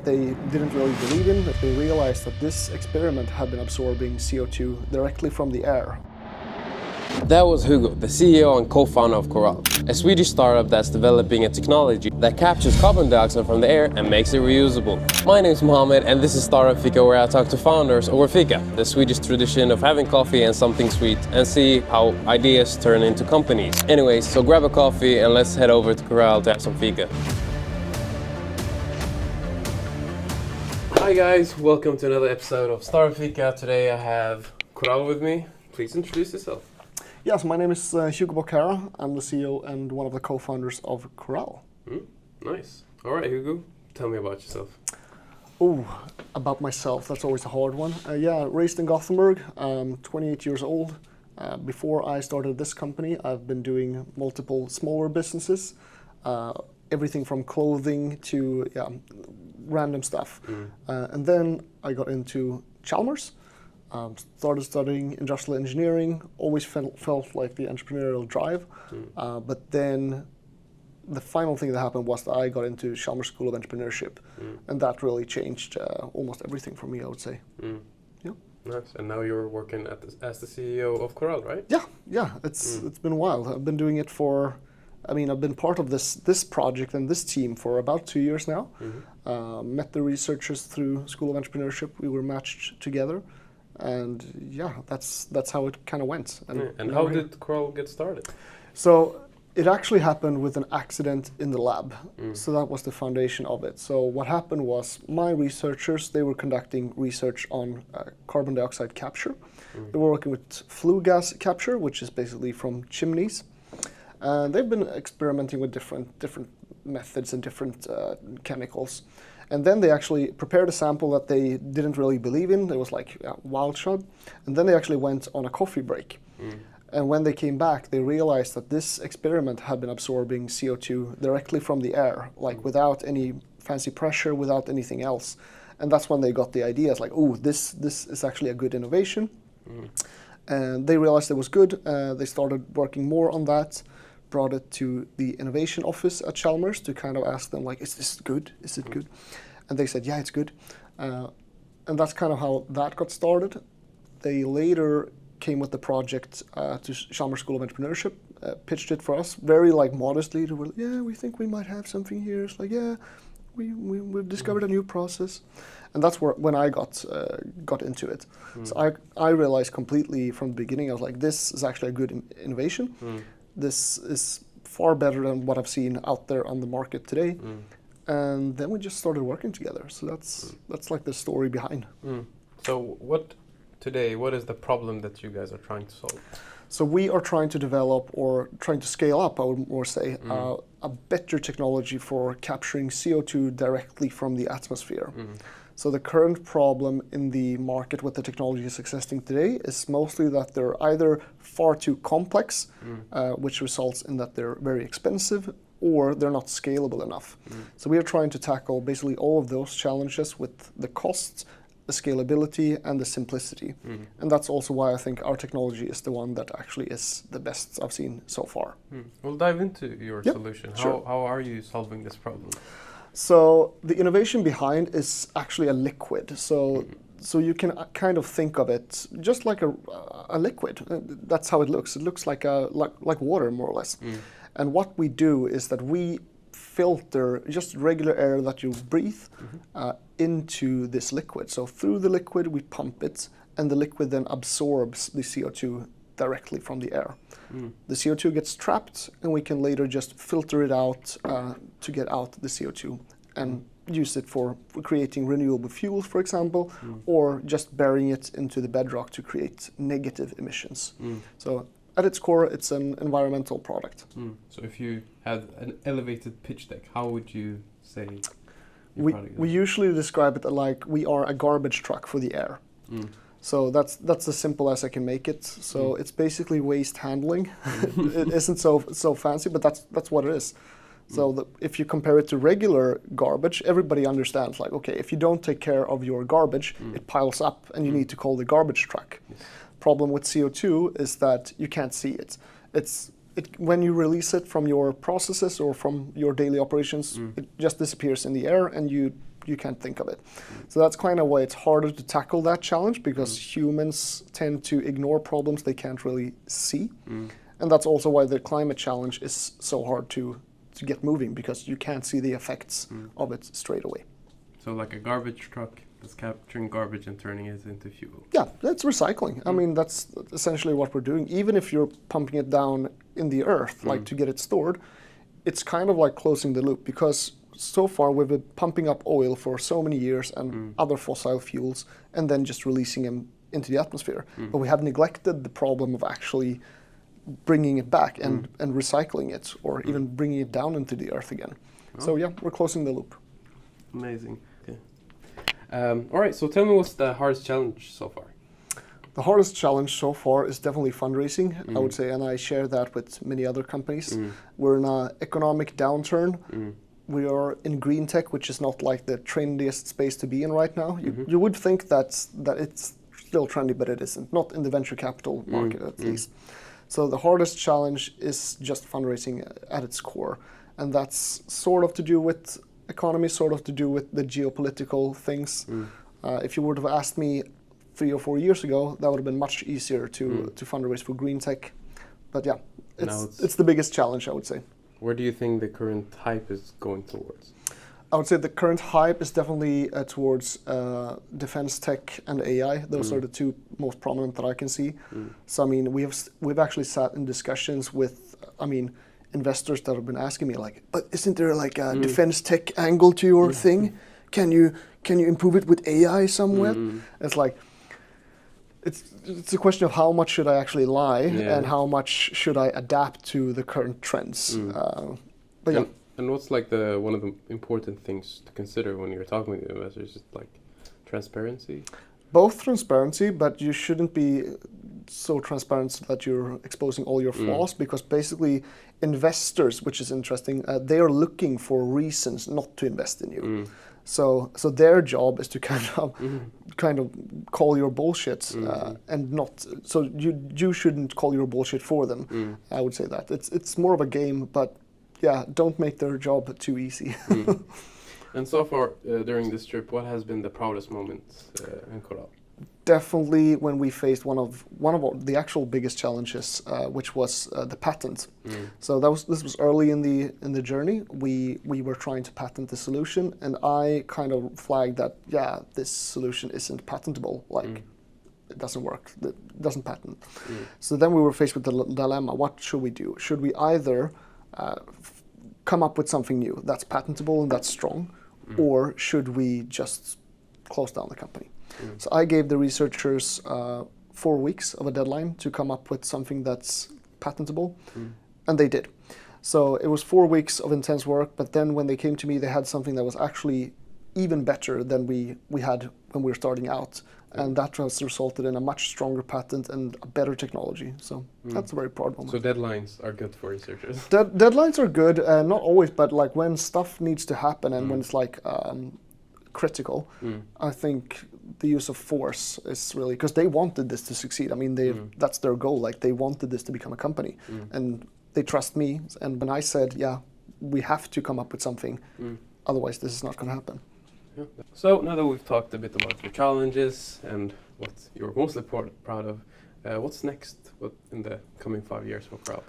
They didn't really believe in it. They realized that this experiment had been absorbing CO2 directly from the air. That was Hugo, the CEO and co-founder of Korall, a Swedish startup that's developing a technology that captures carbon dioxide from the air and makes it reusable. My name is Mohammed and this is Startup Fika, where I talk to founders over Fika, the Swedish tradition of having coffee and something sweet, and see how ideas turn into companies. Anyways, so grab a coffee and let's head over to Korall to have some Fika. Hi guys, welcome to another episode of Startup Fika. Today I have Korall with me. Please introduce yourself. Yes, my name is Hugo Boccara. I'm the CEO and one of the co-founders of Korall. Nice. All right, Hugo, tell me about yourself. Oh, about myself, that's always a hard one. Raised in Gothenburg, 28 years old. Before I started this company, I've been doing multiple smaller businesses, everything from clothing to random stuff. And then I got into Chalmers. Started studying industrial engineering, always felt like the entrepreneurial drive. But then the final thing that happened was that I got into Chalmers School of Entrepreneurship. And that really changed almost everything for me, I would say. Yeah. Nice. And now you're working as the CEO of Korall, right? Yeah. It's been a while. I've been doing it for, I've been part of this project and this team for about 2 years now. Met the researchers through School of Entrepreneurship. We were matched together. And that's how it kind of went. And how did Korall get started? So it actually happened with an accident in the lab. So that was the foundation of it. So what happened was my researchers, they were conducting research on carbon dioxide capture. They were working with flue gas capture, which is basically from chimneys. And they've been experimenting with different methods and different chemicals. And then they actually prepared a sample that they didn't really believe in. It was like wild shot. And then they actually went on a coffee break. And when they came back, they realized that this experiment had been absorbing CO2 directly from the air, like without any fancy pressure, without anything else. And that's when they got the idea. It's like, oh, this is actually a good innovation. And they realized it was good. They started working more on that. Brought it to the innovation office at Chalmers to kind of ask them, like, is this good? Is it good? And they said, yeah, it's good. And that's kind of how that got started. They later came with the project to Chalmers School of Entrepreneurship, pitched it for us very modestly. They were like, yeah, we think we might have something here. It's like, yeah, we've discovered a new process. And that's when I got into it. So I realized completely from the beginning, I was like, this is actually a good innovation. This is far better than what I've seen out there on the market today. And then we just started working together. So that's like the story behind. So what is the problem that you guys are trying to solve? So we are trying to develop, or trying to scale up, I would more say, a better technology for capturing CO2 directly from the atmosphere. So the current problem in the market with the technologies existing today is mostly that they're either far too complex, which results in that they're very expensive, or they're not scalable enough. So we are trying to tackle basically all of those challenges with the cost, the scalability, and the simplicity. And that's also why I think our technology is the one that actually is the best I've seen so far. We'll dive into your solution. Sure. How are you solving this problem? So the innovation behind is actually a liquid. So you can kind of think of it just like a liquid. That's how it looks. It looks like water, more or less. And what we do is that we filter just regular air that you breathe into this liquid. So through the liquid, we pump it, and the liquid then absorbs the CO2 directly from the air. The CO2 gets trapped, and we can later just filter it out to get out the CO2 and use it for creating renewable fuels, for example, or just burying it into the bedrock to create negative emissions. So at its core, it's an environmental product. So if you had an elevated pitch deck, how would you say we usually describe it like we are a garbage truck for the air. So that's as simple as I can make it. So it's basically waste handling. It isn't so fancy, but that's what it is. So if you compare it to regular garbage, everybody understands, like, okay, if you don't take care of your garbage, it piles up and you need to call the garbage truck. Problem with CO2 is that you can't see it. When you release it from your processes or from your daily operations, it just disappears in the air and you you can't think of it. So that's kind of why it's harder to tackle that challenge, because humans tend to ignore problems they can't really see. And that's also why the climate challenge is so hard to get moving, because you can't see the effects of it straight away. So like a garbage truck that's capturing garbage and turning it into fuel. Yeah, that's recycling. I mean, that's essentially what we're doing. Even if you're pumping it down in the earth, like to get it stored, it's kind of like closing the loop, because so far we've been pumping up oil for so many years and other fossil fuels, and then just releasing them into the atmosphere. But we have neglected the problem of actually bringing it back and recycling it, or even bringing it down into the earth again. So yeah, we're closing the loop. Amazing. Okay. All right, so tell me, what's the hardest challenge so far? The hardest challenge so far is definitely fundraising, I would say, and I share that with many other companies. We're in an economic downturn. We are in green tech, which is not like the trendiest space to be in right now. You would think that it's still trendy, but it isn't. Not in the venture capital market, at least. So the hardest challenge is just fundraising at its core. And that's sort of to do with economy, sort of to do with the geopolitical things. If you would have asked me 3 or 4 years ago, that would have been much easier to fundraise for green tech. But yeah, it's the biggest challenge, I would say. Where do you think the current hype is going towards? I would say the current hype is definitely towards defense tech and AI. Those are the two most prominent that I can see. So I mean, we've actually sat in discussions with, investors that have been asking me like, but isn't there like a defense tech angle to your thing? Can you improve it with AI somewhere? It's like, it's a question of how much should I actually lie and how much should I adapt to the current trends. But yeah. And what's like one of the important things to consider when you're talking with investors? Is like transparency? Both transparency, but you shouldn't be so transparent so that you're exposing all your flaws, because basically investors, which is interesting, they are looking for reasons not to invest in you. So their job is to kind of call your bullshit, and not. So you shouldn't call your bullshit for them. I would say that it's more of a game, but yeah, don't make their job too easy. And so far during this trip, what has been the proudest moment in Korall? Definitely when we faced one of the actual biggest challenges, which was the patent. So this was early in the journey. We were trying to patent the solution, and I kind of flagged that this solution isn't patentable. Like it doesn't work. It doesn't patent. So then we were faced with the dilemma: what should we do? Should we either come up with something new that's patentable and that's strong, or should we just close down the company? So I gave the researchers 4 weeks of a deadline to come up with something that's patentable, and they did. So it was 4 weeks of intense work, but then when they came to me, they had something that was actually even better than we had when we were starting out. And that has resulted in a much stronger patent and a better technology. So that's a very proud moment. So deadlines are good for researchers? Deadlines are good, not always, but like when stuff needs to happen and when it's like critical, I think the use of force is really, because they wanted this to succeed. I mean, that's their goal. Like they wanted this to become a company, and they trust me. And when I said, we have to come up with something, otherwise this is not going to happen. Yeah. So now that we've talked a bit about your challenges and what you're mostly proud of, what's next in the coming 5 years for Korall?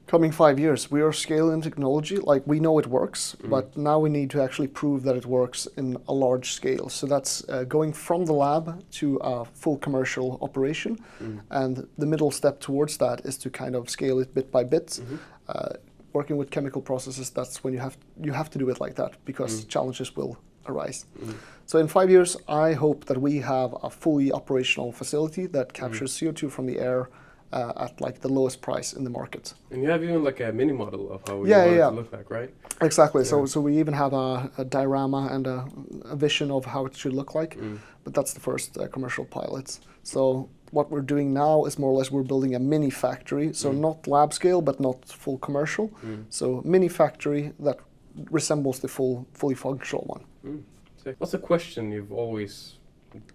Coming 5 years, we are scaling technology. Like we know it works, but now we need to actually prove that it works in a large scale. So that's going from the lab to a full commercial operation. And the middle step towards that is to kind of scale it bit by bit. Working with chemical processes, that's when you have to do it like that, because challenges will arise. So in 5 years, I hope that we have a fully operational facility that captures CO2 from the air at like the lowest price in the market. And you have even like a mini model of how you want it to look like, right? Exactly. Yeah. So we even have a diorama and a vision of how it should look like. But that's the first commercial pilots. So what we're doing now is more or less we're building a mini factory. So not lab scale, but not full commercial. So mini factory that resembles the fully functional one. So what's a question you've always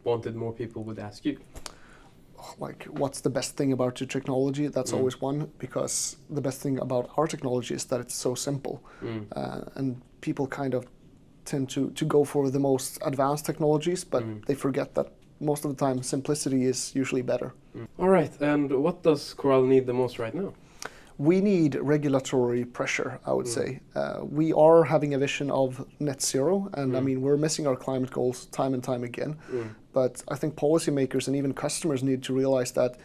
wanted more people would ask you? Like, what's the best thing about your technology? That's always one, because the best thing about our technology is that it's so simple. And people kind of tend to go for the most advanced technologies, but they forget that most of the time simplicity is usually better. All right, and what does Korall need the most right now? We need regulatory pressure, I would say. We are having a vision of net zero, and I mean, we're missing our climate goals time and time again. But I think policymakers and even customers need to realize that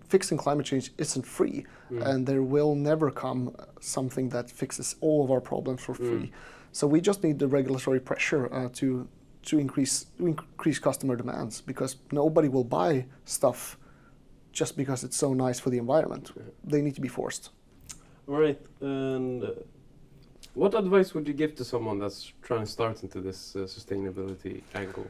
fixing climate change isn't free, and there will never come something that fixes all of our problems for free. So we just need the regulatory pressure to increase customer demands, because nobody will buy stuff just because it's so nice for the environment. They need to be forced. All right, and what advice would you give to someone that's trying to start into this sustainability angle?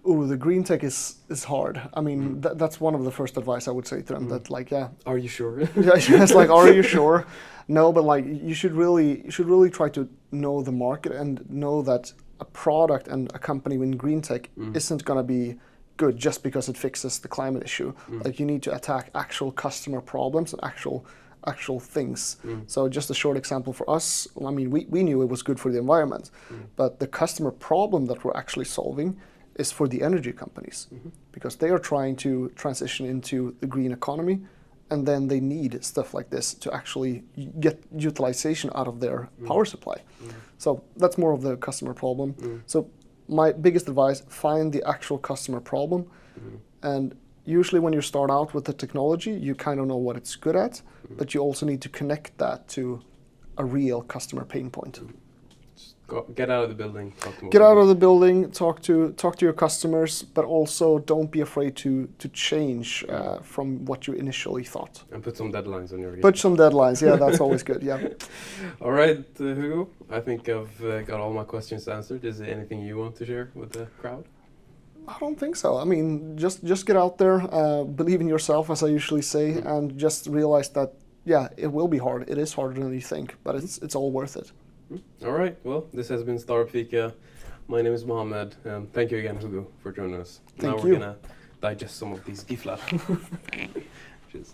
Oh, the green tech is hard. I mean, that's one of the first advice I would say to them. That like, yeah. Are you sure? Yeah, it's like, are you sure? No, but like, you should really try to know the market and know that a product and a company in green tech isn't going to be good just because it fixes the climate issue. Like, you need to attack actual customer problems and actual things. So just a short example for us, I mean, we knew it was good for the environment, but the customer problem that we're actually solving is for the energy companies, because they are trying to transition into the green economy, and then they need stuff like this to actually get utilization out of their power supply. So that's more of the customer problem. So my biggest advice, find the actual customer problem, and usually when you start out with the technology, you kind of know what it's good at, but you also need to connect that to a real customer pain point. Get out of the building. Get out of the building. Talk to your customers, but also don't be afraid to change from what you initially thought. And put some deadlines on your. Put some deadlines. Yeah, that's always good. Yeah. All right, Hugo. I think I've got all my questions answered. Is there anything you want to share with the crowd? I don't think so. I mean, just get out there, believe in yourself, as I usually say, and just realize that it will be hard. It is harder than you think, but it's all worth it. All right, well, this has been Startup Fika. My name is Mohammed. Thank you again, Hugo, for joining us. Thank now you. We're going to digest some of these giflar. Cheers.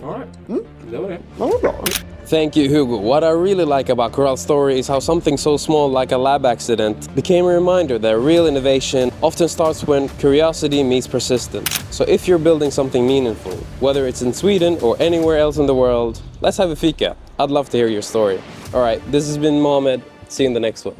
All right. Det var det. Ja, vad bra. Thank you, Hugo. What I really like about Korall's story is how something so small like a lab accident became a reminder that real innovation often starts when curiosity meets persistence. So if you're building something meaningful, whether it's in Sweden or anywhere else in the world, let's have a fika. I'd love to hear your story. All right, this has been Mohammed. See you in the next one.